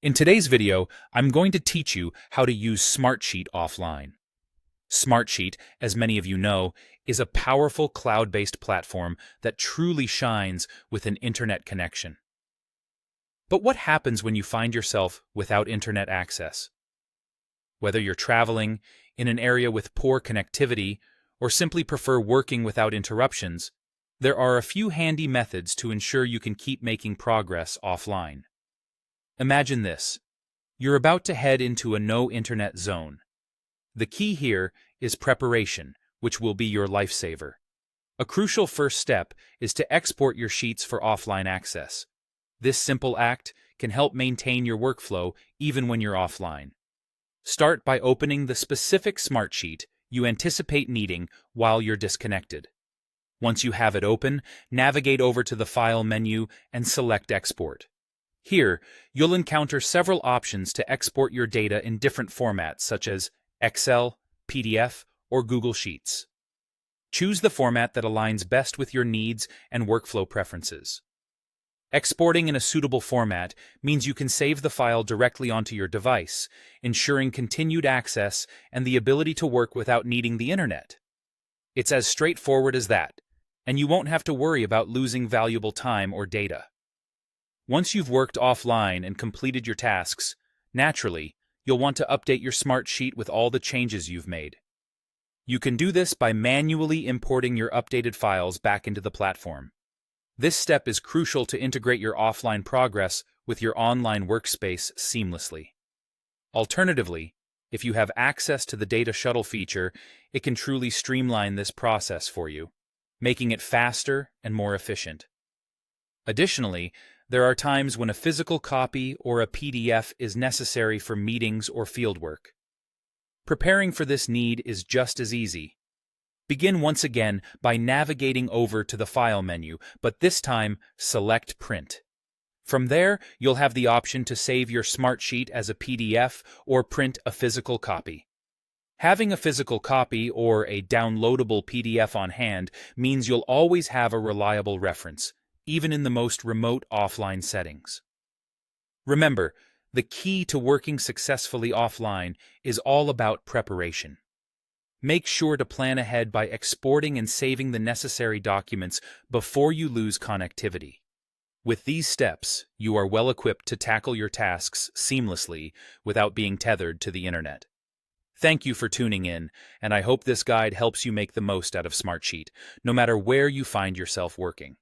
In today's video, I'm going to teach you how to use Smartsheet offline. Smartsheet, as many of you know, is a powerful cloud-based platform that truly shines with an internet connection. But what happens when you find yourself without internet access? Whether you're traveling, in an area with poor connectivity, or simply prefer working without interruptions, there are a few handy methods to ensure you can keep making progress offline. Imagine this. You're about to head into a no-internet zone. The key here is preparation, which will be your lifesaver. A crucial first step is to export your sheets for offline access. This simple act can help maintain your workflow even when you're offline. Start by opening the specific Smartsheet you anticipate needing while you're disconnected. Once you have it open, navigate over to the File menu and select Export. Here, you'll encounter several options to export your data in different formats such as Excel, PDF, or Google Sheets. Choose the format that aligns best with your needs and workflow preferences. Exporting in a suitable format means you can save the file directly onto your device, ensuring continued access and the ability to work without needing the internet. It's as straightforward as that, and you won't have to worry about losing valuable time or data. Once you've worked offline and completed your tasks, naturally, you'll want to update your Smartsheet with all the changes you've made. You can do this by manually importing your updated files back into the platform. This step is crucial to integrate your offline progress with your online workspace seamlessly. Alternatively, if you have access to the Data Shuttle feature, it can truly streamline this process for you, making it faster and more efficient. Additionally, there are times when a physical copy or a PDF is necessary for meetings or fieldwork. Preparing for this need is just as easy. Begin once again by navigating over to the File menu, but this time select Print. From there, you'll have the option to save your Smartsheet as a PDF or print a physical copy. Having a physical copy or a downloadable PDF on hand means you'll always have a reliable reference, even in the most remote offline settings. Remember, the key to working successfully offline is all about preparation. Make sure to plan ahead by exporting and saving the necessary documents before you lose connectivity. With these steps, you are well equipped to tackle your tasks seamlessly without being tethered to the internet. Thank you for tuning in, and I hope this guide helps you make the most out of Smartsheet, no matter where you find yourself working.